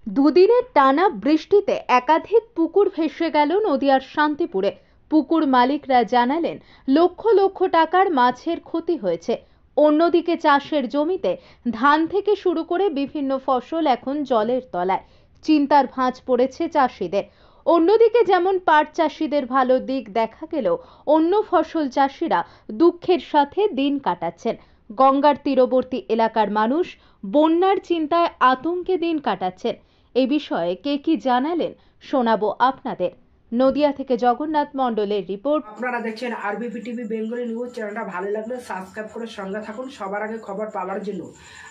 দুদিনের টানা বৃষ্টিতে একাধিক পুকুর ভেসে গেল নদিয়ার শান্তিপুরে। পুকুর মালিকরা জানালেন লক্ষ লক্ষ টাকার মাছের ক্ষতি হয়েছে। অন্যদিকে চাষের জমিতে ধান থেকে শুরু করে বিভিন্ন ফসল এখন জলের তলায়। চিন্তার ভাঁজ পড়েছে চাষিদের। অন্যদিকে যেমন পাট চাষিদের ভালো দিক দেখা গেলেও অন্য ফসল চাষিরা দুঃখের সাথে দিন কাটাচ্ছেন। গঙ্গার তীরবর্তী এলাকার মানুষ বন্যার চিন্তায় আতঙ্কে দিন কাটাচ্ছেন। এই বিষয়ে কে কি জানালেন শোনাবো আপনাদের। নদিয়া থেকে জগন্নাথ মণ্ডলের রিপোর্ট। আপনারা দেখছেন আরবিপি টিভি বেঙ্গলি নিউজ। চ্যানেলটা ভালো লাগলে সাবস্ক্রাইব করে সঙ্গে থাকুন সবার আগে খবর পাওয়ার জন্য।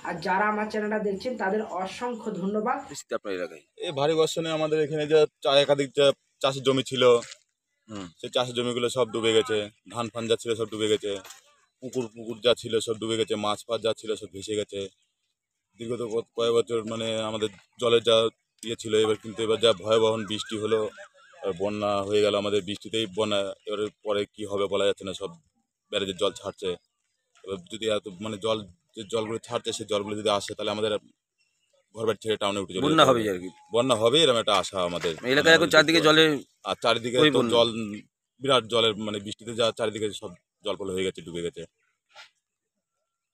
আর যারা আমার চ্যানেলটা দেখছেন তাদের অসংখ্য ধন্যবাদ। আপনার এলাকায় এই ভারী বর্ষণে আমাদের এখানে যে একাধিক যে চাষের জমি ছিল, সেই চাষের জমিগুলো সব ডুবে গেছে। ধান ফান যা ছিল সব ডুবে গেছে। পুকুর যা ছিল সব ডুবে গেছে। মাছ ফাছ যা ছিল সব ভেসে গেছে। দীর্ঘত কয়েক বছর মানে আমাদের জলের যা ইয়ে ছিল, এবার কিন্তু এবার যা ভয়াবহ বৃষ্টি হলো, বন্যা হয়ে গেল আমাদের বৃষ্টিতেই বন্যা। এবারে পরে কি হবে বলা যাচ্ছে না। সব ব্যারেজের জল ছাড়ছে। এবার যদি এত মানে যে জলগুলো ছাড়ছে সেই জলগুলো যদি আসে তাহলে আমাদের ঘর বাড়ি ছেড়ে টাউনে উঠে চলে বন্যা যেতে হবে হবে। আর কি বন্যা হবে এরকম একটা আশা আমাদের এলাকায় এখন চারদিকে জলে আর চারিদিকে ওই তো বন্যা। জল, বিরাট জলের মানে বৃষ্টিতে যা চারিদিকে সব জলপল হয়ে গেছে, ডুবে গেছে।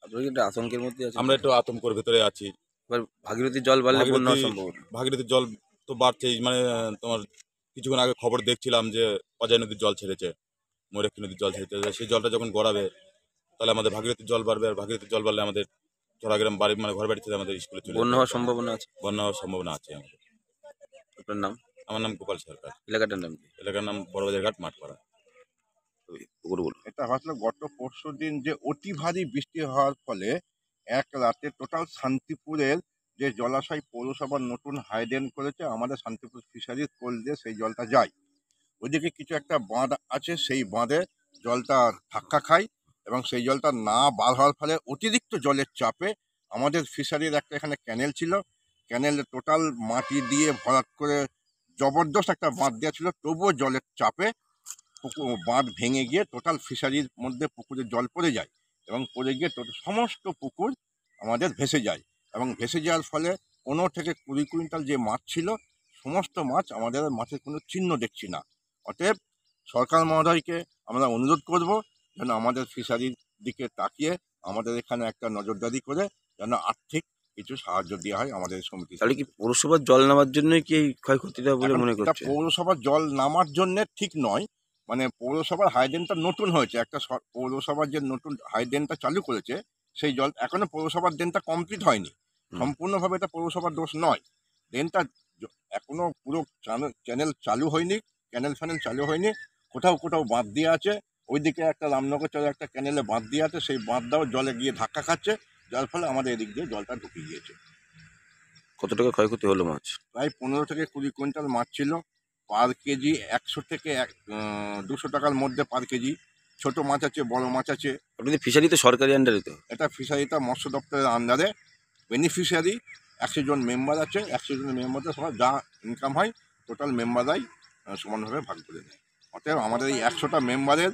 আপনারা কি একটা আতঙ্কের মধ্যে আছেন? আমরা একটু আতঙ্কের ভেতরে আছি। এবার ভাগীরথীর জল বাড়লে বন্যা হওয়ার সম্ভাবনা। ভাগীরথীর জল তো বাড়ছেই। মানে তোমার কিছুক্ষণ আগে খবর দেখছিলাম যে অজয় নদীর জল ছেড়েছে, ময়ূরাক্ষী নদীর জল ছেড়েছে। সেই জলটা যখন গড়াবে তাহলে আমাদের ভাগীরথীর জল বাড়বে, আর ভাগীরথীর জল বাড়লে আমাদের চড়াগ্রাম বাড়ি মানে ঘর বাড়ি থেকে আমাদের স্কুলে চলে বন্যা যেতে হওয়ার হবে। সম্ভাবনা আছে। বন্যা হওয়ার সম্ভাবনা আছে আমাদের। আপনার নাম? আমার নাম গোপাল সরকার। এলাকাটার নাম কি? এলাকার নাম বড়বাজার ঘাট মাঠপাড়া। পুকুর বলুন। এটা হয়তো গত পরশুদিন যে অতি ভারী বৃষ্টি হওয়ার ফলে এক রাতে টোটাল শান্তিপুরের যে জলাশয় পৌরসভার নতুন হাইডেন করেছে, আমাদের শান্তিপুর ফিশারিজ কোল দিয়ে সেই জলটা যায়। ওইদিকে কিছু একটা বাঁধ আছে, সেই বাঁধে জলটা ধাক্কা খায় এবং সেই জলটা না বার হওয়ার ফলে অতিরিক্ত জলের চাপে আমাদের ফিশারির একটা এখানে ক্যানেল ছিল, ক্যানেলে টোটাল মাটি দিয়ে ভরাট করে জবরদস্ত একটা বাঁধ দেওয়া ছিল, তবুও জলের চাপে বাঁধ ভেঙে গিয়ে টোটাল ফিশারির মধ্যে পুকুরে জল পড়ে যায় এবং পড়ে গিয়ে সমস্ত পুকুর আমাদের ভেসে যায়। এবং ভেসে যাওয়ার ফলে 15 থেকে 20 কুইন্টাল যে মাছ ছিল, সমস্ত মাছ আমাদের মাছের কোনো চিহ্ন দেখছি না। অতএব সরকার মহোদয়কে আমরা অনুরোধ করব যেন আমাদের ফিশারির দিকে তাকিয়ে আমাদের এখানে একটা নজরদারি করে যেন আর্থিক কিছু সাহায্য দেওয়া হয় আমাদের সমিতি। তাহলে কি পৌরসভার জল নামার জন্যই কি এই ক্ষয়ক্ষতিটা বলে মনে এটা করছে? পৌরসভার জল নামার জন্য ঠিক নয়, মানে পৌরসভার হাইডেনটা নতুন হয়েছে, একটা পৌরসভার যে নতুন হাইডেনটা চালু করেছে সেই জল এখনো পৌরসভার ড্রেনটা কমপ্লিট হয়নি। সম্পূর্ণভাবে এটা পৌরসভার দোষ নয়। ড্রেনটা এখনো পুরো চ্যানেল চালু হয়নি, ক্যানেল ফ্যানেল চালু হয়নি, কোথাও কোথাও বাঁধ দিয়ে আছে। ওইদিকে একটা রামনগর চলে একটা ক্যানেলে বাঁধ দিয়ে আছে, সেই বাঁধটাও জলে গিয়ে ধাক্কা খাচ্ছে, যার ফলে আমাদের এদিক দিয়ে জলটা ঢুকে গিয়েছে। কত টাকা ক্ষয়ক্ষতি হলো মাছ? প্রায় 15 থেকে 20 কুইন্টাল মাছ ছিল। পার কেজি 100 থেকে 200 টাকার মধ্যে পার কেজি। ছোট মাছ আছে, বড় মাছ আছে। আপনাদের ফিশারি তো সরকারি আন্ডারে তো? এটা ফিশারিটা মৎস্য দপ্তরের আন্ডারে। বেনিফিশিয়ারি 100 জন মেম্বার আছে, 100 জনের মেম্বারদের সবার যা ইনকাম হয় টোটাল মেম্বাররাই সমানভাবে ভাগ করে নেয়। অতএব আমাদের এই 100টা মেম্বারের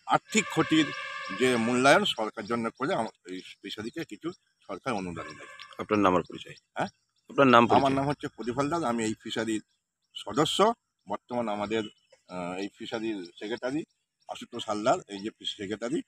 আর্থিক ক্ষতির যে মূল্যায়ন সরকার জন্য করে এই ফিশারিকে কিছু সরকার অনুদান দেয়। আপনার নাম আর পরিচয়? হ্যাঁ, আপনার নাম আমার পরিচয়? নাম হচ্ছে প্রদীপ হালদার। আমি এই ফিশারির সদস্য। বর্তমান আমাদের এই ফিশারির সেক্রেটারি আশুতোষ হালদার, এই যে সেক্রেটারি।